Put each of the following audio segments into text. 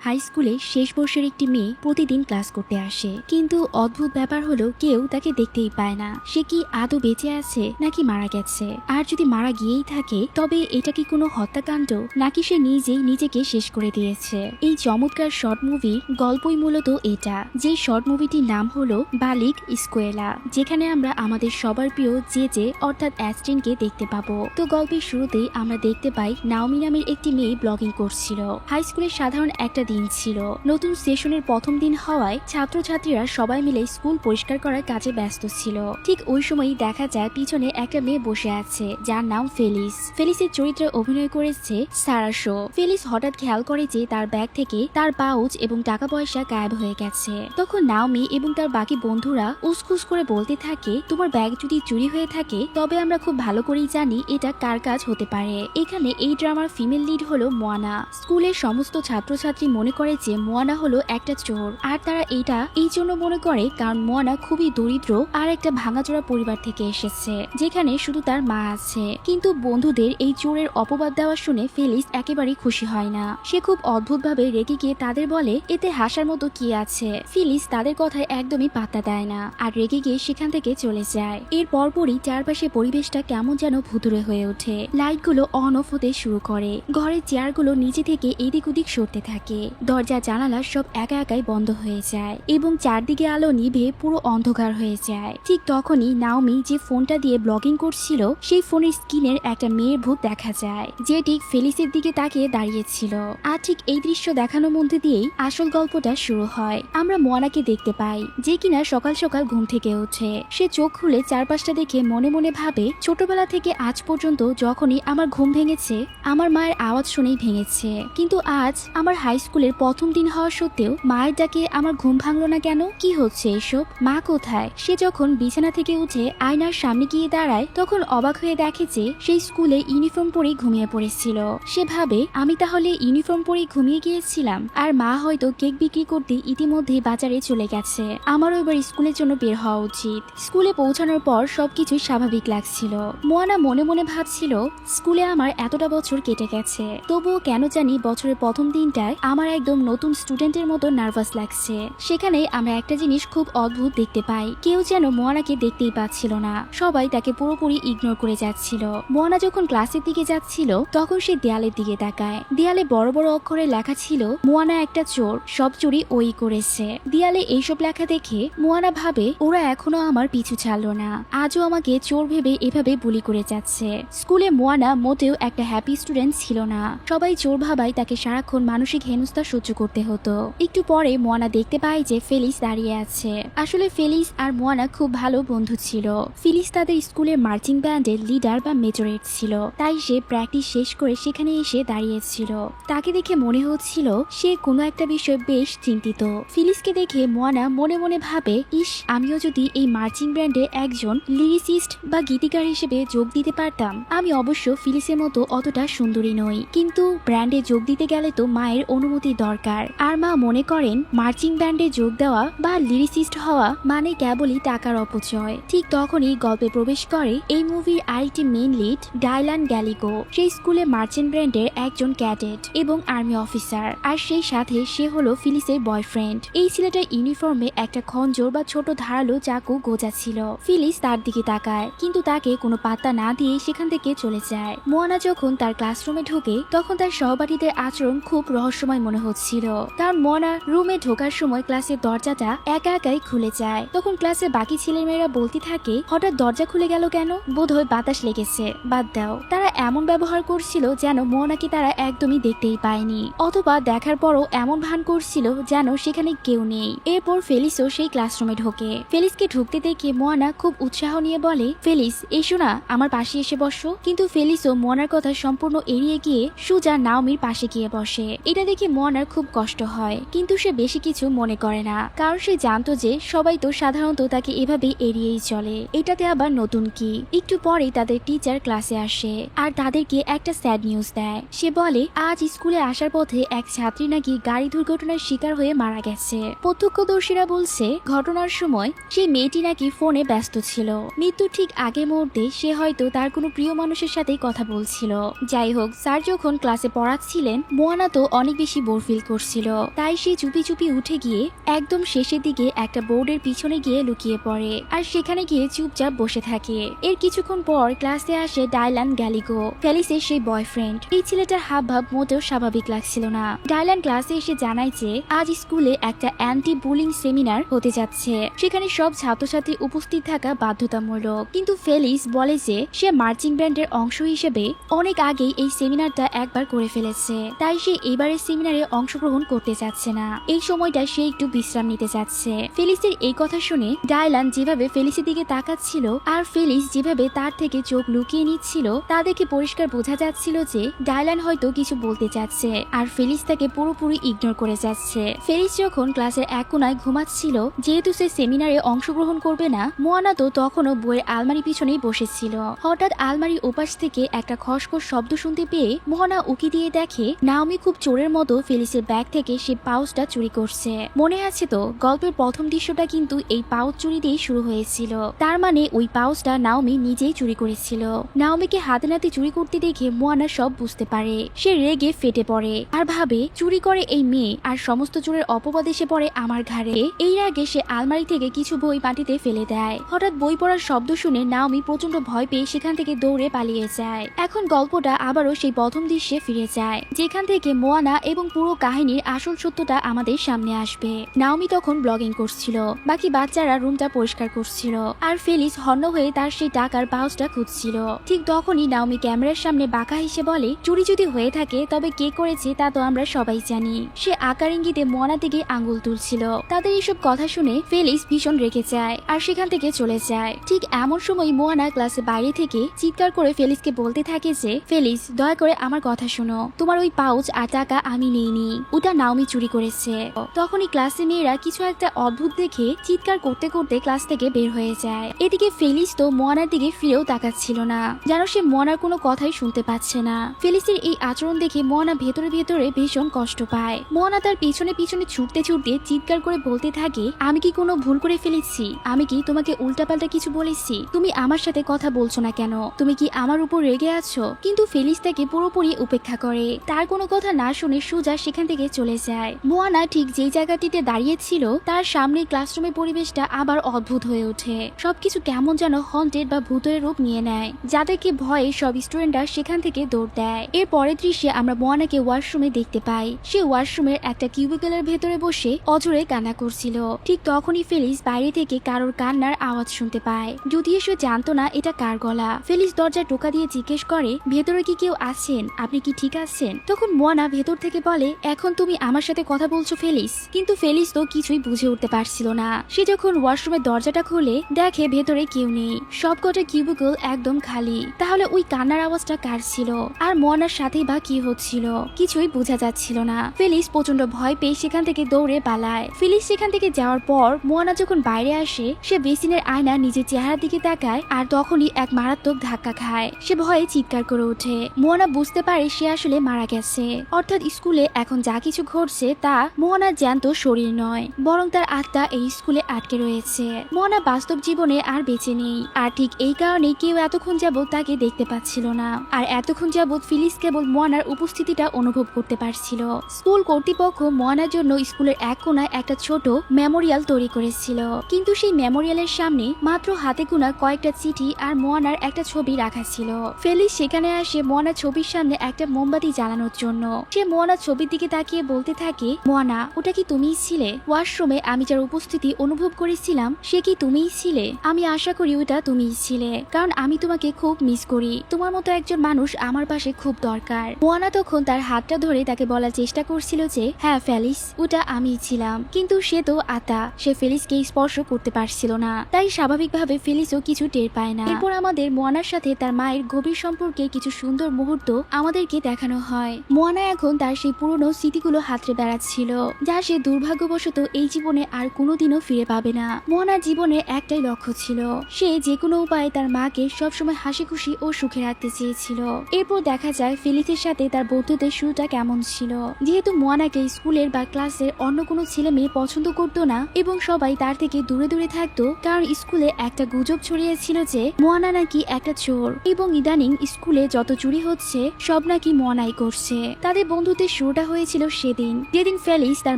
High স্কুলে শেষ বর্ষের একটি মেয়ে প্রতিদিন ক্লাস করতে আসে, কিন্তু অদ্ভুত ব্যাপার হলো কেউ তাকে দেখতেই পায় না। সে কি আদৌ বেঁচে আছে নাকি মারা গেছে? আর যদি মারা গিয়েই থাকে তবে এটা কি কোনো হত্যাকাণ্ড, নাকি সে নিজেই নিজেকে শেষ করে দিয়েছে? এই চমৎকার শর্ট মুভির গল্পই মূলত এটা, যে শর্ট মুভিটির নাম হলো বালিক স্কুয়েলা, যেখানে আমরা আমাদের সবার প্রিয় জে অর্থাৎ অ্যাস্টিনকে দেখতে পাবো। তো গল্পের শুরুতেই আমরা দেখতে পাই নাওমি নামের একটি মেয়ে ব্লগিং করছিল। হাই স্কুলের সাধারণ একটা দিন ছিল। নতুন সেশনের প্রথম দিন হওয়ায় ছাত্রছাত্রীরা সবাই মিলে স্কুল পরিষ্কার করার কাজে ব্যস্ত ছিল। ঠিক ওই সময়ই দেখা যায় পিছনে একটা মেয়ে বসে আছে যার নাম ফেলিস। ফেলিসের চরিত্রে অভিনয় করেছে সারা শো। ফেলিস হঠাৎ খেয়াল করে যে তার ব্যাগ থেকে তার পাউচ এবং টাকা পয়সা গায়েব হয়ে গেছে। তখন নাওমি এবং তার বাকি বন্ধুরা উসখুস করে বলতে থাকে, তোমার ব্যাগ যদি চুরি হয়ে থাকে তবে আমরা খুব ভালো করেই জানি এটা কার কাজ হতে পারে। এখানে এই ড্রামার ফিমেল লিড হলো মোয়ানা। স্কুলের সমস্ত ছাত্রছাত্রী মনে করে যে মোয়ানা হলো একটা চোর, আর তারা এটা এই জন্য মনে করে কারণ মোয়ানা খুবই দরিদ্র আর একটা ভাঙাচোরা পরিবার থেকে এসেছে, যেখানে শুধু তার মা আছে। কিন্তু বন্ধুদের এই চোরের অপবাদ দেওয়া শুনে ফেলিস একেবারেই খুশি হয় না। সে খুব অদ্ভুতভাবে রেগে গিয়ে তাদের বলে, এতে হাসার মতো কি আছে? ফেলিস তাদের কথায় একদমই পাত্তা দেয় না আর রেগে গিয়ে সেখান থেকে চলে যায়। এর পরপরই চারপাশে পরিবেশটা কেমন যেন ভুতুড়ে হয়ে ওঠে। লাইটগুলো অন অফ হতে শুরু করে, ঘরের চেয়ারগুলো নিচে থেকে এদিক ওদিক সরতে থাকে, দরজা জানালা সব একা একাই বন্ধ হয়ে যায় এবং চারদিকে আলো নিভে পুরো অন্ধকার হয়ে যায়। ঠিক তখনই নাওমি যে ফোনটা দিয়ে ব্লগিং করছিল সেই ফোনের স্ক্রিনের একটা মেয়ের ভূত দেখা যায়, যে ঠিক ফেলিসের দিকে তাকিয়ে দাঁড়িয়েছিল। আর ঠিক এই দৃশ্য দেখানোর মধ্যে দিয়েই আসল গল্পটা শুরু হয়। আমরা মোয়ানাকে দেখতে পাই, যে কিনা সকাল সকাল ঘুম থেকে ওঠে। সে চোখ খুলে চারপাশটা দেখে মনে মনে ভাবে, ছোটবেলা থেকে আজ পর্যন্ত যখনই আমার ঘুম ভেঙেছে আমার মায়ের আওয়াজ শুনেই ভেঙেছে, কিন্তু আজ আমার হাই স্কুলের প্রথম দিন হওয়া সত্ত্বেও মায়ের ডাকে আমার ঘুম ভাঙলো না কেন? কি হচ্ছে এসব? মা কোথায়? সে যখন বিছানা থেকে উঠে আয়নার সামনে গিয়ে দাঁড়ায় তখন অবাক হয়ে দেখে যে সেই স্কুলে ইউনিফর্ম পরেই ঘুমিয়ে পড়েছিল। সে ভাবে, আমি তাহলে ইউনিফর্ম পরেই ঘুমিয়ে গিয়েছিলাম আর মা হয়তো কেক বিক্রি করতে ইতিমধ্যেই বাজারে চলে গেছে। আমারও এবার স্কুলের জন্য বের হওয়া উচিত। স্কুলে পৌঁছানোর পর সবকিছুই স্বাভাবিক লাগছিল। মোয়ানা মনে মনে ভাবছিল, স্কুলে আমার এতটা বছর কেটে গেছে, তবুও কেন জানি বছরের প্রথম দিনটায় আমার একদম নতুন স্টুডেন্টের মতো নার্ভাস লাগছে। সেখানে আমরা একটা জিনিস খুব অদ্ভুত দেখতে পাই, কেউ যেন মোয়ানাকে দেখতেই পাচ্ছিল না, সবাই তাকে পুরোপুরি ইগনোর করে যাচ্ছিল। মোয়ানা যখন ক্লাসের দিকে যাচ্ছিল তখন সে দেয়ালের দিকে তাকায়। দেয়ালে বড় বড় অক্ষরে লেখা ছিল, মোয়ানা একটা চোর, সব চুরি ওই করেছে। দেয়ালে এইসব লেখা দেখে মোয়ানা ভাবে, ওরা এখনো আমার পিছু ছাড়লো না, আজও আমাকে চোর ভেবে এভাবে বুলি করে যাচ্ছে। স্কুলে মোয়ানা মোটেও একটা হ্যাপি স্টুডেন্ট ছিল না, সবাই চোর ভাবায় তাকে সারাক্ষণ মানসিক হেনস্থা সহ্য করতে হতো। একটু পরে মোয়ানা দেখতে পায় যে ফেলিস দাঁড়িয়ে আছে। আসলে ফেলিস আর মোয়ানা খুব ভালো বন্ধু ছিল। ফেলিস তাদের স্কুলের মার্চিং ব্যান্ডের লিডার বা মেজরেট ছিল, তাই সে প্র্যাকটিস শেষ করে সেখানে এসে দাঁড়িয়েছিল। তাকে দেখে মনে হচ্ছিল সে কোনো একটা বিষয় বেশ চিন্তিত। ফেলিসকে দেখে মোয়ানা মনে মনে ভাবে, ইস, আমিও যদি এই মার্চিং ব্যান্ডে একজন লিরিসিস্ট বা গীতিকার হিসেবে যোগ দিতে পারতাম। আমি অবশ্য ফিলিসের মতো অতটা সুন্দরী নই, কিন্তু ব্যান্ডে যোগ দিতে গেলে তো মায়ের অনুমতি দরকার, আর মা মনে করেন মার্চিং ব্যান্ডে যোগ দেওয়া বা লিরিসিস্ট হওয়া মানে কেবলই টাকার অপচয়। ঠিক তখনই গল্পে প্রবেশ করে এই মুভির আরেকটি মেইন লিড, ডাইলান গ্যালিগো। সেই স্কুলে মার্চেন্ট ব্যান্ডের একজন ক্যাডেট এবং আর্মি অফিসার, আর সেই সাথে সে হলো ফিলিসের বয়ফ্রেন্ড। এই ছেলেটার ইউনিফর্মে একটা খঞ্জর বা ছোট ধারালো চাকু গোজা ছিল। ফিলিস তার দিকে তাকায়, কিন্তু তাকে কোনো পাত্তা না দিয়ে সেখান থেকে চলে যায়। মোয়ানা যখন তার ক্লাসরুমে ঢোকে তখন তার সহপাঠীদের আচরণ খুব রহস্যময় মনে হচ্ছিল, কারণ মোয়ানা রুমে ঢোকার সময় ক্লাসের দরজাটা একা একাই খুলে যায়। তখন ক্লাসের বাকি ছেলেমেয়েরা বলতে থাকে, হঠাৎ দরজা খুলে গেল কেন? বোধহয় বাতাস লেগেছে, বাদ দাও। তারা এমন ব্যবহার করছিল যেন মোয়ানাকে তারা একদমই দেখতেই পায়নি, অথবা দেখার পরও এমন ভান করছিল যেন সেখানে কেউ নেই। এরপর ফেলিসও সেই ক্লাসরুমে ঢোকে। ফেলিসকে ঢুকতে দেখে মোয়ানা খুব উৎসাহ নিয়ে বলে, ফেলিস এসো না, আমার পাশে এসে বসো। কিন্তু ফেলিসও মোয়ানার কথা সম্পূর্ণ এড়িয়ে গিয়ে সোজা নাওমির পাশে গিয়ে বসে। এটা দেখে মোয়ানার খুব কষ্ট হয়, কিন্তু সে বেশি কিছু মনে করে না, কারণ সে জানতো যে সবাই তো সাধারণত তাকে এভাবে এড়িয়েই চলে, এটাতে আবার নতুন কি। একটু পরেই তাদের টিচার ক্লাসে আসে আর তাদেরকে একটা স্যাড নিউজ দেয়। সে বলে, আজ স্কুলে আসার পথে এক ছাত্রী নাকি গাড়ি দুর্ঘটনার শিকার হয়ে মারা গেছে। প্রত্যক্ষদর্শীরা বলছে ঘটনার সময় সেই মেয়েটি নাকি ফোনে ব্যস্ত ছিল। মৃত্যুর ঠিক আগের মুহূর্তে সে হয়তো তার কোনো প্রিয় মানুষের সাথেই কথা বলছিল। যাই হোক, স্যার যখন ক্লাসে পড়াচ্ছিলেন মোয়ানা তো অনেক বেশি বোর ফিল করছিল, তাই সে চুপি চুপি উঠে গিয়ে একদম শেষের দিকে একটা বোর্ডের পিছনে গিয়ে লুকিয়ে পড়ে আর সেখানে গিয়ে চুপচাপ বসে থাকে। এর কিছুক্ষণ পর ক্লাসে আসে ডায়লান গ্যালিগো, ফেলিসের সেই বয়ফ্রেন্ড। এই ছেলেটার হাবভাব মোটেও স্বাভাবিক লাগছিল না। ডায়লান ক্লাসে এসে জানায় যে আজ স্কুলে একটা অ্যান্টি বুলিং সেমিনার হতে যাচ্ছে, সেখানে সব ছাত্রছাত্রী উপস্থিত থাকা বাধ্যতামূলক। কিন্তু ফেলিস বলে যে সে মার্চিং ব্যান্ডের অংশ হিসেবে অনেক আগেই এই সেমিনারটা একবার করে ফেলেছে, তাই সে এবারের সেমিনারে অংশগ্রহণ করতে চাচ্ছে না। এই সময়টা সে একটু বিশ্রাম নিতে চাচ্ছে। ফেলিসের এই কথা শুনে ডায়লান যেভাবে ফেলিসের দিকে তাকাচ্ছিল আর ফেলিস যেভাবে তার থেকে চোখ লুকিয়ে নিচ্ছিল তা দেখে পরিষ্কার বোঝা যাচ্ছিল যে ডায়লান হয়তো কিছু বলতে চাচ্ছে আর ফেলিস তাকে পুরোপুরি ইগনোর করে যাচ্ছে। ফেলিস যখন ক্লাসের এক কোনায় ঘুমাচ্ছিল, যেহেতু সে সেমিনারে অংশগ্রহণ করবে না, মোয়ানা তো তখনও বইয়ের আলমারি পিছনেই বসেছিল। হঠাৎ আলমারির ওপাশ থেকে একটা খসখস শব্দ শুনতে পেয়ে মোহনা উকি দিয়ে দেখে নাওমি খুব চোরের মতো ফেলিসের ব্যাগ থেকে সে পাউচটা চুরি করছে। মনে আছে তো, গল্পের প্রথম দৃশ্যটা কিন্তু এই পাউচ চুরি দিয়েই শুরু হয়েছিল। তার মানে ওই পাউচটা নাওমি নিজেই চুরি করেছিল। নাওমিকে হাতে নাতে চুরি করতে দেখে মোয়ানা সব বুঝতে পারে। সে রেগে ফেটে পড়ে আর ভাবে চুরি করে এই মেয়ে আর সমস্ত চোরের অপবাদ এসে পড়ে আমার ঘাড়ে। এই আগে সে আলমারি থেকে কিছু বই মাটিতে ফেলে দেয়। হঠাৎ বই পড়ার শব্দ শুনে নাওমি প্রচন্ড ভয় পেয়ে সেখান থেকে দৌড়ে পালিয়ে যায়। এখন গল্পটা আবারও সেই প্রথম দৃশ্যে ফিরে যায়, যেখান থেকে মোয়ানা এবং পুরো কাহিনীর আসল সত্যটা আমাদের সামনে আসবে। নাওমি তখন ব্লগিং করছিল, বাকি বাচ্চারা রুমটা পরিষ্কার করছিল আর ফেলিস হন্য হয়ে তার সেই টাকার পাউচটা খুঁজছিল। ঠিক তখনই নাওমি ক্যামেরার সামনে বাঁকা হেসে বলে, চুরি যদি হয়ে থাকে তবে কে করেছে তা তো আমরা সবাই জানি। সে আকার ইঙ্গিতে মোয়ানার দিকে আঙ্গুল তুলছিল। তাদের এইসব কথা শুনে ফেলিস ভীষণ রেগে যায় আর সেখান থেকে চলে যায়। ঠিক এমন সময় মোয়ানা ক্লাসে বাইরে থেকে চিৎকার করে ফেলিসকে বলতে থাকে যে ফেলিস, দয়া করে আমার কথা শোনো, তোমার ওই পাউচ আর টাকা আমি নিইনি, ওটা নাওমি চুরি করেছে। তখনই ক্লাসে মেয়েরা কিছু একটা অদ্ভুত দেখে চিৎকার করতে করতে ক্লাস থেকে বের হয়ে যায়। এদিকে ফেলিস তো মোয়ানার দিকে ফিরেও তাকাচ্ছিল না, যেন সে মোয়ানার কোনো কথাই শুনতে পাচ্ছে না। ফেলিসের এই আচরণ দেখে মোয়ানা ভেতরে ভেতরে ভীষণ কষ্ট পায়। মোয়ানা তার পিছনে পিছনে ছুটতে ছুটতে চিৎকার করে বলতে থাকে, আমি কি কোনো ভুল করে ফেলেছি? আমি কি তোমাকে উল্টাপাল্টা কিছু বলেছি? তুমি আমার সাথে কথা বলছো না কেন? তুমি কি আমার উপর রেগে আছো? কিন্তু ফেলিস তাকে পুরোপুরি উপেক্ষা করে, তার কোনো কথা না শুনে সোজা সেখান থেকে চলে যায়। মোয়ানা ঠিক যেই জায়গাটিতে দাঁড়িয়েছিল তার সামনে ক্লাসরুমের পরিবেশটা আবার অদ্ভুত হয়ে ওঠে। সবকিছু কেমন যেন হন্টেড বা ভূতের রূপ নিয়ে নেয়, যাদেরকে ভয়ে সব স্টুডেন্টরা সেখান থেকে দৌড় দেয়। এর পরের দৃশ্যে আমরা মোয়ানাকে ওয়াশরুমে দেখতে পাই। সে ওয়াশরুমের একটা কিউবিকলের ভেতরে বসে অজরে কান্না করছিল। ঠিক তখনই ফেলিস বাইরে থেকে কারোর কান্নার আওয়াজ শুনতে পায়, যদিও সে জানতো না এটা কার গলা। ফেলিস দরজায় টোকা দিয়ে জিজ্ঞেস করে, ভেতরে কি কেউ আছেন? আপনি কি ঠিক আছেন? তখন মোয়ানা ভেতর থেকে বলে, এখন তুমি আমার সাথে কথা বলছো ফেলিস? কিন্তু ফেলিস তো কিছুই বুঝে উঠতে পারছিল না। সে যখন ওয়াশরুমের দরজাটা খুলে দেখে ভেতরে কেউ নেই, সবকটা কিউবিকল একদম খালি। তাহলে ওই কান্নার আওয়াজটা কার ছিল? আর মোয়ানার সাথে বা কি হচ্ছিল? কিছুই বোঝা যাচ্ছিল না। ফেলিস প্রচন্ড ভয় পেয়ে সেখান থেকে দৌড়ে পালায়। ফেলিস সেখান থেকে যাওয়ার পর মোয়ানা যখন বাইরে আসে, সে বেসিনের আয়না নিজের চেহারার দিকে তাকায় আর তখনই এক মারাত্মক ধাক্কা খায়। সে ভয়ে চিৎকার করে ওঠে। মোয়ানা বুঝতে পারে সে আসলে মারা গেছে, অর্থাৎ স্কুলে এখন যা কিছু ঘটছে তা মোয়ানার জ্যান্ত শরীর নয়, বরং তার আত্মা এই স্কুলে আটকে রয়েছে। মোয়ানা বাস্তব জীবনে আর বেঁচে নেই, আর ঠিক এই কারণে কেউ এতক্ষণ যাবত তাকে দেখতে পাচ্ছিল না। আর এতক্ষণ যাবত ফিলিস কেবল মোয়ানার উপস্থিতিটা অনুভব করতে পারছিল। স্কুল কর্তৃপক্ষ মোয়ানার জন্য স্কুলের এক কোনায় একটা ছোট মেমোরিয়াল তৈরি করেছিল, কিন্তু সেই মেমোরিয়ালের সামনে মাত্র হাতে গোনা কয়েকটা চিঠি আর মোয়ানার একটা ছবি রাখা ছিল। ফেলিস সেখানে আসে মোয়ানার ছবির সামনে একটা মোমবাতি জ্বালানোর জন্য। সে মোয়ানার ছবির দিকে তাকিয়ে বলতে থাকে, মোয়ানা, ওটা কি তুমিই ছিলে? ওয়াশরুমে আমি যার উপস্থিতি অনুভব করেছিলাম সে কি তুমিই ছিলে? আমি আশা করি ওটা তুমিই ছিলে, কারণ আমি তোমাকে খুব মিস করি। তোমার মতো একজন মানুষ আমার পাশে খুব দরকার। মোয়ানা তখন তার হাতটা ধরে তাকে বলার চেষ্টা করছিল যে হ্যাঁ ফেলিস, ওটা আমিই ছিলাম। কিন্তু সে তো আত্মা, সে ফেলিসকে স্পর্শ করতে পারছিল না, তাই স্বাভাবিকভাবে ফেলিসও কিছু টের পায় না। এরপর আমাদের মোয়ানার সাথে তার মায়ের গভীর সম্পর্কে কিছু সুন্দর মুহূর্ত আমাদেরকে দেখানো হয়। মোয়ানা এখন তার সেই পুরনো স্মৃতিগুলো হাতড়ে বেড়াচ্ছিল, যা সে দুর্ভাগ্যবশত এই জীবনে আর কোনোদিনও ফিরে পাবে না। মোয়ানার জীবনে একটাই লক্ষ্য ছিল, সে যে কোনো উপায়ে তার মাকে সবসময় হাসি খুশি ও সুখে রাখতে চেয়েছিল। এরপর দেখা যায় ফেলিসের সাথে তার বন্ধুদের শুরুটা কেমন ছিল। যেহেতু মোয়ানাকে স্কুলের বা ক্লাসের অন্য কোনো ছেলে মেয়ে পছন্দ করতো না এবং সবাই তার থেকে দূরে দূরে থাকতো, কারণ স্কুলে একটা গুজব ছড়িয়েছিল যে মোয়ানা নাকি একটা চোর এবং ইদানিং স্কুলে যত চুরি হচ্ছে সব নাকি মোয়ানাই করছে। তাদের বন্ধুত্বের শুরু ওটা হয়েছিল সেদিন যেদিন ফেলিস তার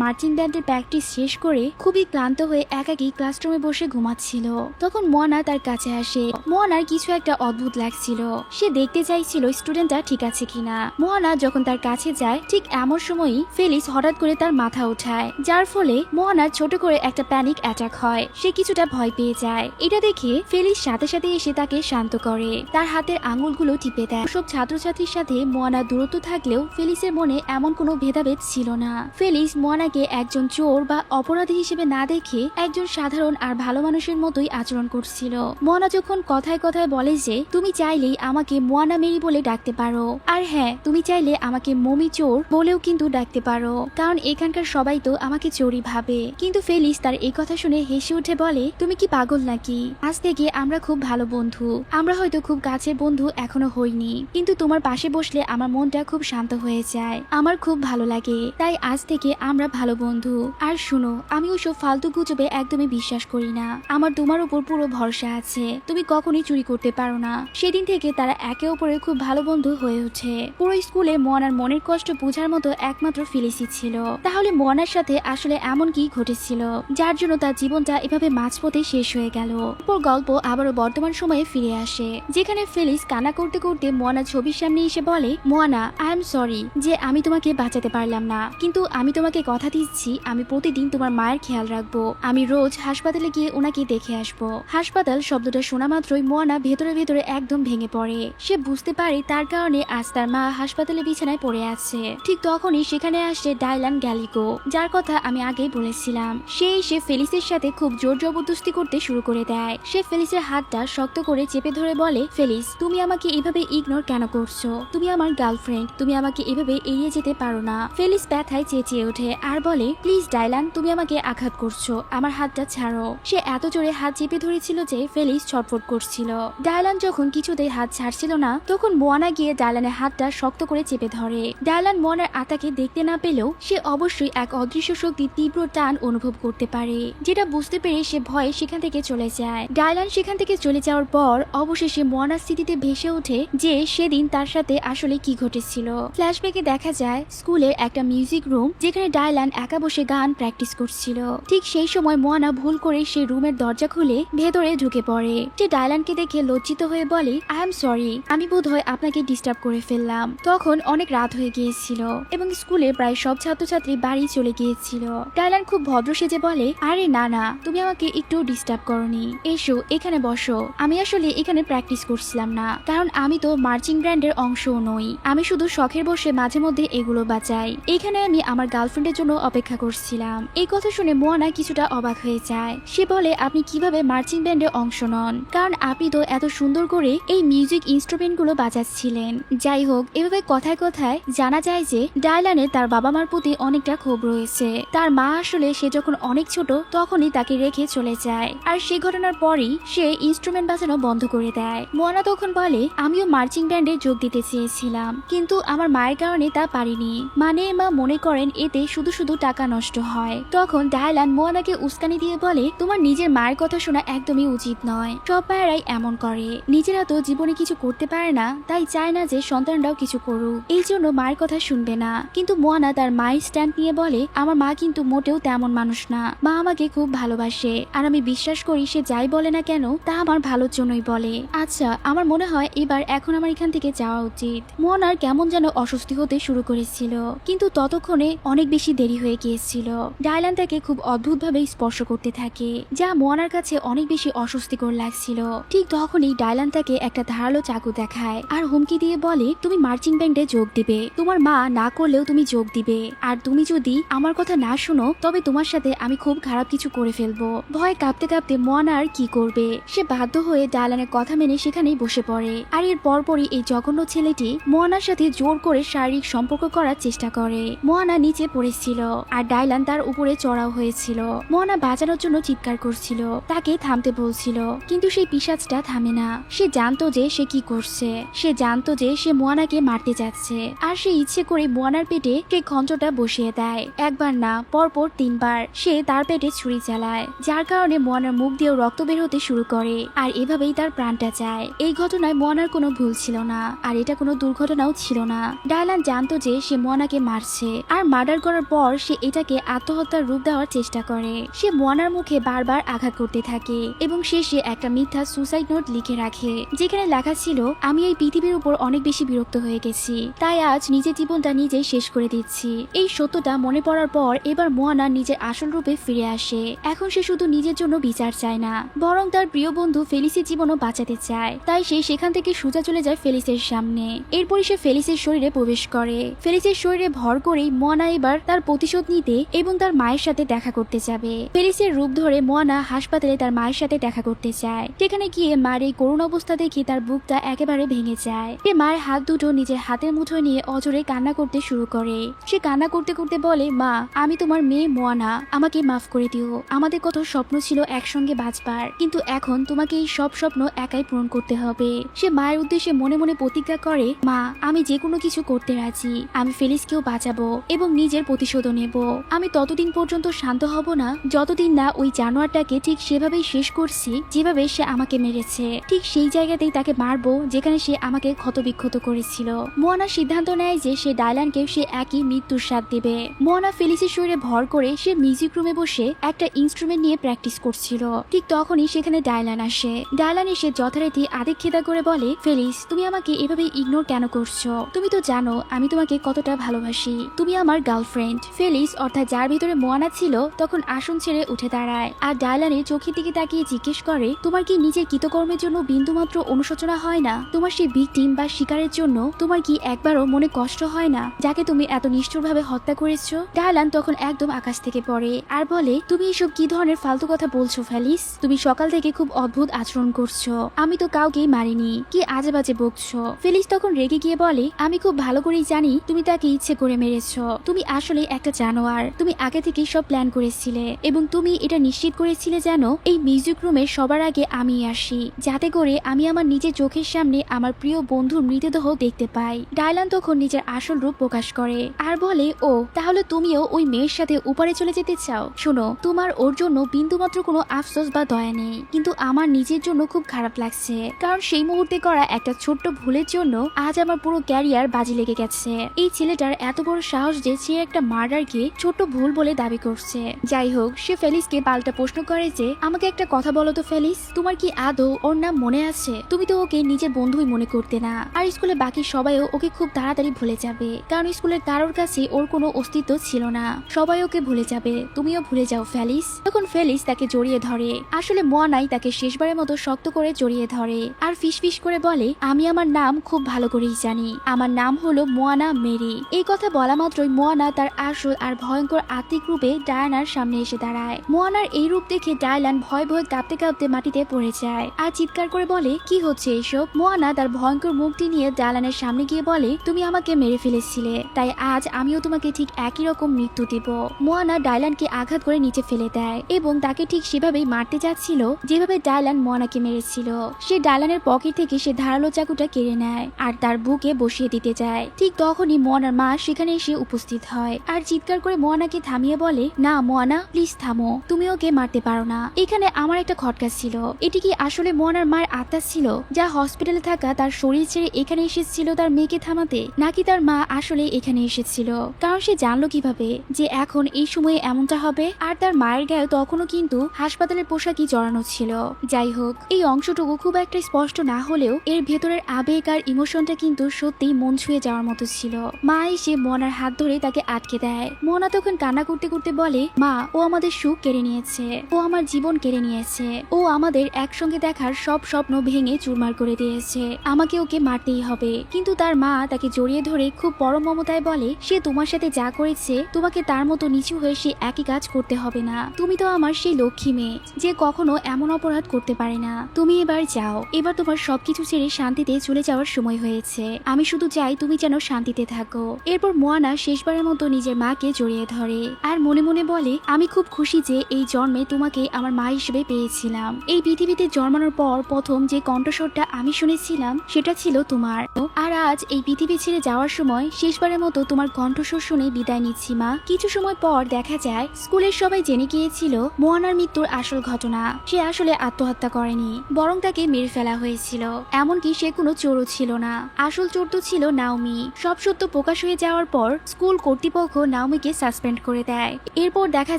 মার্চিং ব্যান্ডের প্র্যাকটিস শেষ করে খুবই ক্লান্ত হয়ে একাকী ক্লাসরুমে বসে ঘুমাচ্ছিল। তখন মোয়ানা তার কাছে আসে। মোয়ানার কিছু একটা অদ্ভুত লাগছিল। সে দেখতে চাইছিল স্টুডেন্টটা ঠিক আছে কিনা। মোয়ানা যখন তার কাছে যায় ঠিক এমন সময়ই ফেলিস হঠাৎ করে তার মাথা উঠায়, যার ফলে মোয়ানার ছোট করে একটা প্যানিক অ্যাটাক হয়। সে কিছুটা ভয় পেয়ে যায়। এটা দেখে ফেলিস সাথে সাথে এসে তাকে শান্ত করে, তার হাতের আঙুলগুলো টিপে দেয়। সব ছাত্রছাত্রীর সাথে মোয়ানা দূরত্ব থাকলেও ফেলিসের মনে এমন কোনো ভেদাভেদ ছিল না। ফেলিস মোয়ানাকে একজন চোর বা অপরাধী হিসেবে না দেখে একজন সাধারণ আর ভালো মানুষের মতোই আচরণ করছিল। মোয়ানা যখন কথায় কথায় বলে যে তুমি চাইলেই আমাকে মোয়ানা মেরি বলে ডাকতে পারো, আর হ্যাঁ তুমি চাইলে আমাকে মমি চোর বলেও কিন্তু ডাকতে পারো, কারণ এখানকার সবাই তো আমাকে চোরই ভাবে। কিন্তু ফেলিস তার এই কথা শুনে হেসে উঠে বলে তুমি কি পাগল নাকি? আজ থেকে আমরা খুব ভালো বন্ধু। আমরা হয়তো খুব কাছের বন্ধু এখনো হইনি, কিন্তু তোমার পাশে বসলে আমার মনটা খুব শান্ত হয়ে যায়, আমার খুব ভালো লাগে। তাই আজ থেকে আমরা ভালো বন্ধু। আর শুনো, আমি ওসব ফালতু গুজবে একদমই বিশ্বাস করি না। আমার তোমার উপর পুরো ভরসা আছে, তুমি কখনই চুরি করতে পারো না। সেদিন থেকে তারা একে অপরের খুব ভালো বন্ধু হয়ে ওঠে। পুরো স্কুলে মোয়ানার মনের কষ্ট বোঝার মতো একমাত্র ফেলিসি ছিল। তাহলে মোয়ানার সাথে আসলে এমন কি ঘটেছিল যার জন্য তার জীবনটা এভাবে মাঝপথে শেষ হয়ে গেল? এরপর গল্প আবারও বর্তমান সময়ে ফিরে আসে, যেখানে ফেলিস কান্না করতে করতে মোয়ানার ছবির সামনে এসে বলে, মোয়ানা আই এম সরি যে আমি তোমাকে বাঁচাতে পারলাম না, কিন্তু আমি তোমাকে কথা দিচ্ছি আমি প্রতিদিন তোমার মায়ের খেয়াল রাখবো। আমি রোজ হাসপাতালে গিয়ে ওনাকে দেখে আসবো। হাসপাতাল শব্দটা শোনা মাত্রই মোয়ানা ভেতরে ভেতরে একদম ভেঙে পড়ে। সে বুঝতে পারে তার কারণে আজ তার মা হাসপাতালে বিছানায় পড়ে আছে। ঠিক তখনই সেখানে আসে ডাইলান গ্যালিগো, যার কথা আমি আগেই বলেছিলাম। সে ফেলিসের সাথে খুব জোর জবরদস্তি করতে শুরু করে দেয়। সে ফেলিসের হাতটা শক্ত করে চেপে ধরে বলে, ফেলিস তুমি আমাকে এভাবে ইগনোর কেন করছো? তুমি আমার গার্লফ্রেন্ড, তুমি আমাকে এভাবে এড়িয়ে যেতে পারো না। ফেলিস ব্যথায় চেঁচিয়ে ওঠে আর বলে, প্লিজ ডাইলান তুমি আমাকে আঘাত করছো, আমার হাতটা ছাড়ো। সে এত জোরে হাত চেপে ধরেছিল যে ফেলিস ছটফট করছিল। ডাইলান যখন কিছুতেই হাত ছাড়ছিল না, তখন মোয়ানা গিয়ে ডাইলানের হাতটা শক্ত করে চেপে ধরে। ডাইলান মোয়ানার আতাকে দেখতে না পেলেও সে অবশ্যই এক অদৃশ্য শক্তির তীব্র টান অনুভব করতে পারে, যেটা বুঝতে পেরে সে ভয়ে সেখান থেকে চলে যায়। ডাইলান সেখান থেকে চলে যাওয়ার পর অবশেষে মোয়ানার স্মৃতিতে ভেসে ওঠে যে সেদিন তার সাথে আসলে কি ঘটেছিল। ফ্ল্যাশব্যাকে দেখা যায় স্কুলের একটা মিউজিক রুম, যেখানে ডাইলান একা বসে গান প্র্যাকটিস করছিল। ঠিক সেই সময় মোয়ানা ভুল করে সেই রুমের দরজা খুলে ভেতরে ঢুকে পড়ে। সে ডাইলানকে দেখে লজ্জিত হয়ে বলে, আই এম সরি, আমি বোধহয় আপনাকে ডিস্টার্ব করে ফেললাম। তখন অনেক রাত হয়ে গিয়েছিল এবং স্কুলে প্রায় সব ছাত্রছাত্রী বাড়ি চলে গিয়েছিল। ডাইলান খুব ভদ্র সেজে বলে, আরে না না, তুমি আমাকে একটু ডিস্টার্ব করনি, এসো এখানে বসো। আমি আসলে এখানে প্র্যাকটিস করছিলাম না, কারণ আমি তো মার্চিং ব্যান্ডের অংশও নই। আমি শুধু শখের বসে মাঝে মধ্যে এগুলো বাজাই। এখানে আমি আমার গার্লফ্রেন্ডের জন্য অপেক্ষা করছিলাম। এই কথা শুনে মোয়ানা কিছুটা অবাক হয়ে যায়। সে বলে, আপনি কিভাবে মার্চিং ব্যান্ডে অংশ নন? কারণ আপনি তো এত সুন্দর করে এই মিউজিক ইনস্ট্রুমেন্ট গুলো বাজাচ্ছিলেন। যাই হোক, এভাবে কথায় কথায় জানা যায় যে ডাইলানের তার বাবা মার প্রতি অনেকটা ক্ষোভ রয়েছে। তার মা আসলে সে যখন অনেক ছোট তখনই তাকে রেখে চলে যায়, আর সেই ঘটনার পরই সে ইনস্ট্রুমেন্ট বাজানো বন্ধ করে দেয়। মোয়ানা তখন বলে, আমিও মার্চিং ব্যান্ডে যোগ দিতে চেয়েছিলাম, কিন্তু আমার মায়ের কারণে তা পারিনি। মানে মা মনে করেন এতে শুধু শুধু টাকা নষ্ট হয়। তখন ডাইলান মোয়ানাকে উস্কানি দিয়ে বলে, তোমার নিজের মায়ের কথা শোনা একদমই উচিত নয়। সব মায়েরাই এমন করে, নিজেরা তো জীবনে কিছু করতে পারে না, তাই চায় না যে সন্তানরাও কিছু করুক, এই জন্য মায়ের কথা শুনবে না। কিন্তু মোয়ানা তার মায়ের স্ট্যান্ড নিয়ে বলে, আমার মা কিন্তু মোটেও তেমন মানুষ না। মা আমাকে খুব ভালোবাসে, আর আমি বিশ্বাস করি সে যাই বলে না কেন তা আমার ভালোর জন্যই বলে। আচ্ছা, আমার মনে হয় এবার এখন আমার এখান থেকে যাওয়া উচিত। মোয়ানার কেমন যেন অস্বস্তি হতে শুরু করেছিল, কিন্তু ততক্ষণে অনেক বেশি দেরি হয়ে গিয়েছিল। ডাইলান তাকে খুব অদ্ভুতভাবে স্পর্শ করতে থাকে, যা মোয়ানার কাছে অনেক বেশি অস্বস্তিকর লাগছিল। ঠিক তখনই ডাইলান তাকে একটা ধারালো চাকু দেখায় আর হুমকি দিয়ে বলে, তুমি মার্চিং ব্যান্ডে যোগ দিবে, তোমার মা না করলেও তুমি যোগ দিবে, আর তুমি যদি আমার কথা না শোনো তবে তোমার সাথে আমি খুব খারাপ কিছু করে ফেলবো। ভয় কাঁপতে কাঁপতে মোয়ানা আর কি করবে, সে বাধ্য হয়ে ডাইলানের কথা মেনে সেখানেই বসে পড়ে। আর এর পরপরই এই জঘন্য ছেলেটি মোয়ানার সাথে জোর করে শারীরিক সম্পর্ক করার চেষ্টা করে। মোয়ানা নিচে পড়েছিল আর ডাইলান তার উপরে চড়াও হয়েছিল। মোয়ানা বাঁচানোর জন্য চিৎকার করছিল, তাকে থামতে বলছিল, কিন্তু সেই পিশাচটা থামে না। সে জানতো যে সে কি করছে, সে জানতো যে সে মোয়ানাকে মারতে যাচ্ছে, আর সে ইচ্ছে করে মোয়ানার পেটে সেই খঞ্চটা বসিয়ে দেয়। একবার না, পরপর 3 বার সে তার পেটে ছুরি চালায়, যার কারণে মোয়ানার মুখ দিয়েও রক্ত বের হতে শুরু করে, আর এভাবেই তার প্রাণটা যায়। এই ঘটনায় মোয়ানার কোনো ভুল ছিল না, আর এটা কোনো দুর্ঘটনাও ছিল না। ডাইলান জানতো যে সে মোয়ানাকে মারছে আর মার্ডার করার পর সে এটাকে আত্মহত্যার রূপ দেওয়ার চেষ্টা করে। সে মোয়ানার মুখে বারবার আঘাত করতে থাকে এবং শেষে একটা মিথ্যা সুসাইড নোট লিখে রাখে, যেখানে লেখা ছিল, আমি এই পৃথিবীর উপর অনেক বেশি বিরক্ত হয়ে গেছি, তাই আজ নিজের জীবনটা নিজেই শেষ করে দিচ্ছি। এই সত্যটা মনে পড়ার পর এবার মোয়ানা নিজের আসল রূপে ফিরে আসে। এখন সে শুধু নিজের জন্য বিচার চায় না, বরং তার প্রিয় বন্ধু ফেলিসের জীবনও বাঁচাতে চায়। তাই সে সেখান থেকে সোজা চলে যায় ফেলিসের সামনে। এরপরই সে ফেলিসের শরীরে প্রবেশ করে। ফেলিসের শরীরে ভর করেই মোয়ানা এবার তার প্রতিশোধ নিতে এবং তার মায়ের সাথে দেখা করতে যাবে। ফেলিসের রূপ ধরে মোয়ানা হাসপাতালে তার মায়ের সাথে দেখা করতে চায়। সেখানে গিয়ে মায়ের এই করুণ অবস্থা দেখে তার বুকটা একেবারে ভেঙে যায়। সে মায়ের হাত দুটো নিজের হাতের মুঠোয় নিয়ে অজরে কান্না করতে শুরু করে। সে কান্না করতে করতে বলে, মা, আমি তোমার মেয়ে মোয়ানা, আমাকে মাফ করে দিও। আমাদের কত স্বপ্ন ছিল একসঙ্গে বাঁচবার, কিন্তু এখন তোমাকে এই সব স্বপ্ন একাই পূরণ করতে হবে। সে মায়ের উদ্দেশ্যে মনে মনে প্রতিজ্ঞা করে, মা, আমি যে কোনো কিছু করতে রাজি। আমি ফেলিসকেও বাঁচাবো এবং নিজের প্রতিশোধও নেব। আমি ততদিন পর্যন্ত শান্ত হব না যতদিন না ওই জানোয়ারটাকে ঠিক সেভাবেই শেষ করছি যেভাবে সে আমাকে মেরেছে। ঠিক সেই জায়গাতেই তাকে মারবো যেখানে সে আমাকে ক্ষতবিক্ষত করেছিল। মোয়ানা সিদ্ধান্ত নেয় যে সে ডায়লানকে সে একই মৃত্যুর স্বাদ দেবে। মোয়ানা ফেলিসের শরীরে ভর করে সে মিউজিক রুমে বসে একটা ইনস্ট্রুমেন্ট নিয়ে প্র্যাকটিস করছিল। ঠিক তখনই সেখানে ডায়লান আসে। ডায়লান এসে যথারীতি আদিক্ষেতা করে বলে, ফেলিস, তুমি আমাকে এভাবে ইগনোর কেন করছো? তুমি তো জানো আমি তোমাকে কতটা ভালোবাসি। তুমি আমার গার্লফ্রেন্ড। ফেলিস, অর্থাৎ যার ভিতরে মোয়ানা ছিল, তখন আসন ছেড়ে উঠে দাঁড়ায় আর ডায়লানের চোখের দিকে তাকিয়ে জিজ্ঞেস করে, তোমার কি নিজের কৃতকর্মের জন্য বিন্দুমাত্র অনুশোচনা হয় না? তোমার সেই ভিকটিম বা শিকারের জন্য তোমার কি একবারও মনে কষ্ট হয় না, যাকে তুমি এত নিষ্ঠুরভাবে হত্যা করেছো? ডায়লান তখন একদম আকাশ থেকে পড়ে আর বলে, তুমি এসব কি ধরনের ফালতু কথা বলছো ফেলিস? তুমি সকাল থেকে খুব অদ্ভুত আচরণ করছো। আমি তো কাউকেই মারিনি, কি আজে বাজে বকছো? ফেলিস তখন রেগে গিয়ে বলে, আমি খুব ভালো করেই জানি তুমি তাকে ইচ্ছে করে মেরেছো। তুমি আসলে একটা জানোয়ার। তুমি আগে থেকে সব প্ল্যান করেছিলে এবং তুমি এটা নিশ্চিত করেছিলে যেন এই মিউজিক রুমে সবার আগে আমি আসি, যাতে করে আমি আমার নিজের চোখের সামনে আমার প্রিয় বন্ধুর মৃতদেহ দেখতে পাই। ডায়লান তখন নিজের আসল রূপ প্রকাশ করে আর বলে, ও তাহলে তুমিও ওই মেয়ের সাথে উপরে চলে যেতে চাও? শোনো, তোমার ওর জন্য বিন্দুমাত্র কোনো আফসোস বা দয়া নেই, কিন্তু আমার নিজের জন্য খুব খারাপ লাগছে, কারণ সেই মুহূর্তে করা একটা ছোট্ট ভুলের জন্য আজ আমার পুরো ক্যারিয়ার বাজি লেগে গেছে। এই ছেলেটার এত বড় সাহস যে সে একটা মার্ডারকে ছোট্ট ভুল বলে দাবি করছে। যাই হোক, সে ফেলিসকে পাল্টা প্রশ্ন করে যে, আমাকে একটা কথা বলো তো ফেলিস, তোমার কি আদৌ ওর নাম মনে আছে? তুমি তো ওকে নিজের বন্ধুই মনে করতে না, আর স্কুলে বাকি সবাইও ওকে খুব তাড়াতাড়ি ভুলে যাবে, কারণ স্কুলের কারোর কাছে ওর কোনো অস্তিত্ব ছিল না। সবাই ওকে ভুলে যাবে, তুমিও ভুলে যাও ফেলিস। তখন ফেলিস তাকে জড়িয়ে ধরে। আসলে মোয়ানাই তাকে শেষবারের মতো শক্ত করে জড়িয়ে ধরে আর ফিসফিস করে বলে, আমি আমার নাম খুব ভালো করেই জানি। আমার নাম হলো মোয়ানা মেরি। এই কথা বলা মাত্রই মোয়ানা তার আসল আর ভয়ঙ্কর আত্মিক রূপে ডায়ানার সামনে এসে দাঁড়ায়। মোয়ানার এই রূপ দেখে ডায়লান ভয় ভয় কাঁপতে কাঁপতে মাটিতে পড়ে যায় আর চিৎকার করে বলে, কি হচ্ছে এইসব? মোয়ানা তার ভয়ঙ্কর মুখটি নিয়ে ডায়লানের সামনে গিয়ে বলে, তুমি আমাকে মেরে ফেলেছিলে, তাই আজ আমিও তোমাকে ঠিক একই রকম মৃত্যু দেব। মোয়ানা ডায়লানকে আঘাত করে নিচে ফেলে দেয় এবং তাকে ঠিক সেভাবেই মারতে যাচ্ছিল যেভাবে ডায়লান মোয়ানাকে মেরেছিল। সে ডায়লানের পকেট থেকে সে ধারালো চাকুটা কেড়ে নেয় আর তার বুকে বসিয়ে দিতে যায়। ঠিক তখনই মোয়ানার মা সেখানে এসে উপস্থিত হয় আর চিৎকার করে মোয়ানাকে থামিয়ে বলে, না মোয়ানা, প্লিজ থামো, তুমি ওকে মারতে পারো না। এখানে আমার একটা খটকা ছিল, এটি কি আসলে মোয়ানার মায়ের আত্মা ছিল যা হসপিটালে থাকা তার শরীর ছেড়ে এখানে এসেছিল তার মেয়েকে থামাতে, নাকি তার মা আসলে এখানে এসেছিল? কারণ সে জানলো কিভাবে যে এখন এই সময়ে এমনটা হবে? আর তার মায়ের গায়ে তখনও কিন্তু হাসপাতালের পোশাকই জড়ানো ছিল। যাই হোক, এই অংশটুকু খুব একটা স্পষ্ট না হলেও এর ভেতরের আবেগ আর ইমোশনটা কিন্তু সত্যিই মন ছুঁয়ে যাওয়ার মতো ছিল। মা এসে মোয়ানার হাত ধরে তাকে আটকে দেয়। মোয়ানা তখন কান্না করতে করতে বলে, মা, ও আমাদের সুখ কেড়ে নিয়েছে, ও আমার জীবন কেড়ে নিয়েছে, ও আমাদের একসঙ্গে দেখার সব স্বপ্ন ভেঙে চুরমার করে দিয়েছে, আমাকে ওকে মারতেই হবে। কিন্তু তার মা তাকে জড়িয়ে ধরে খুব পরম মমতায় বলে, সে তোমার সাথে যা করেছে তোমাকে তার মতো নিচু হয়ে সে একই কাজ করতে হবে না। তুমি তো আমার সেই লক্ষ্মী মেয়ে যে কখনো এমন অপরাধ করতে পারে না। তুমি এবার যাও, এবার তোমার সবকিছু ছেড়ে শান্তিতে চলে যাওয়ার সময় হয়েছে। আমি শুধু চাই তুমি যেন শান্তিতে থাকো। এরপর মোয়ানা শেষবারের মতো নিজের মাকে জড়িয়ে ধরে আর মনে মনে বলে, আমি খুব খুশি যে এই জন্মে তোমাকে আমার মা হিসেবে পেয়েছিলাম। এই পৃথিবীতে জন্মানোর পর প্রথম যে কণ্ঠস্বরটা আমি শুনেছিলাম সেটা ছিল তোমার, আর আজ এই পৃথিবী ছেড়ে যাওয়ার সময় শেষবারের মতো তোমার কণ্ঠস্বর শুনে বিদায় নিচ্ছি মা। কিছু সময় পর দেখা যায় স্কুলের সবাই জেনে গিয়েছিল মোয়ানার মৃত্যুর আসল ঘটনা। সে আসলে আত্মহত্যা করেনি, বরং তাকে মেরে ফেলা হয়েছিল। এমনকি সে কোনো চোরও ছিল না, আসল চোর তো ছিল নাওমি। সব সত্য প্রকাশ প্রকাশ হয়ে যাওয়ার পর স্কুল কর্তৃপক্ষ নাওমিকে সাসপেন্ড করে দেয়। এরপর দেখা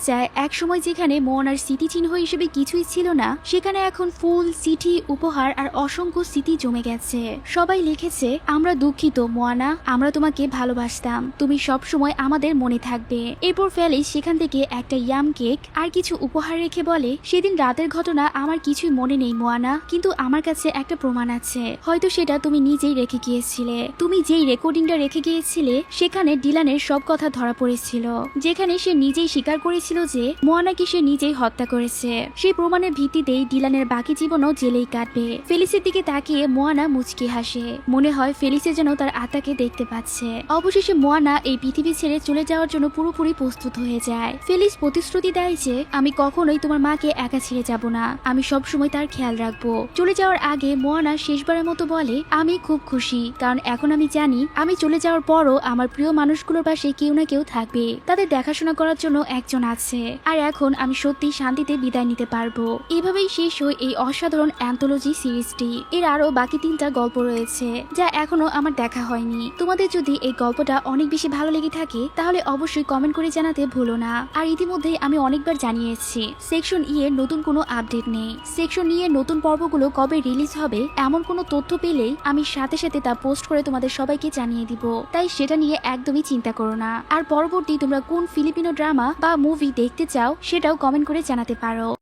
যায় এক সময় যেখানে মোয়ানার স্মৃতিচিহ্ন হিসেবে কিছুই ছিল না, সেখানে এখন ফুল, চিঠি, উপহার আর অসংখ্য স্মৃতি জমে গেছে। সবাই লিখেছে, আমরা দুঃখিত মোয়ানা, আমরা তোমাকে ভালোবাসতাম, তুমি সব সময় আমাদের মনে থাকবে। এরপর ফেলিস সেখান থেকে একটা ইয়াম কেক আর কিছু উপহার রেখে বলে, সেদিন রাতের ঘটনা আমার কিছুই মনে নেই মোয়ানা, কিন্তু আমার কাছে একটা প্রমাণ আছে, হয়তো সেটা তুমি নিজেই রেখে গিয়েছিলে। তুমি যেই রেকর্ডিংটা রেখে গিয়েছিলে সেখানে ডিলানের সব কথা ধরা পড়েছিল, যেখানে সে নিজেই স্বীকার করেছিল যে মোয়ানাকে সে নিজেই হত্যা করেছে। সেই প্রমাণের ভিত্তিতেই ডিলানের বাকি জীবনও জেলেই কাটবে। ফেলিসের দিকে তাকিয়ে মোয়ানা মুচকি হাসে, মনে হয় ফেলিসে যেন তার আত্মাকে দেখতে পাচ্ছে। অবশেষে মোয়ানা এই পৃথিবী ছেড়ে চলে যাওয়ার জন্য পুরোপুরি প্রস্তুত হয়ে যায়। ফেলিস প্রতিশ্রুতি দেয় যে আমি কখনোই তোমার মাকে একা ছেড়ে যাব না, আমি সব সময় তার খেয়াল রাখবো। চলে যাওয়ার আগে মোয়ানা শেষবারের মতো বলে, আমি খুব খুশি, কারণ এখন আমি জানি আমি চলে যাওয়ার পরও আমার প্রিয় মানুষগুলোর পাশে কেউ না কেউ থাকবে, তাদের দেখাশোনা করার জন্য একজন আছে, আর এখন আমি সত্যি শান্তিতে বিদায় নিতে পারবো। এভাবেই শেষ হয় এই অসাধারণ অ্যান্থোলজি সিরিজটি। এর আরো বাকি 3টা গল্প রয়েছে যা এখনো আমার দেখা হয়নি। তোমাদের যদি এই গল্পটা অনেক বেশি ভালো লেগে থাকে তাহলে অবশ্যই কমেন্ট করে জানাতে ভুলো না। আর ইতিমধ্যেই আমি অনেকবার জানিয়েছি সেকশন ই এর নতুন কোনো আপডেট নেই। সেকশন ই এর নতুন পর্বগুলো কবে রিলিজ হবে এমন কোনো তথ্য পেলেই আমি সাথে সাথে তা পোস্ট করে তোমাদের সবাইকে জানিয়ে দিব, তাই সেটা নিয়ে একদমই চিন্তা করো না। আর পরবর্তী তোমরা কোন ফিলিপিনো ড্রামা বা মুভি দেখতে চাও সেটাও কমেন্ট করে জানাতে পারো।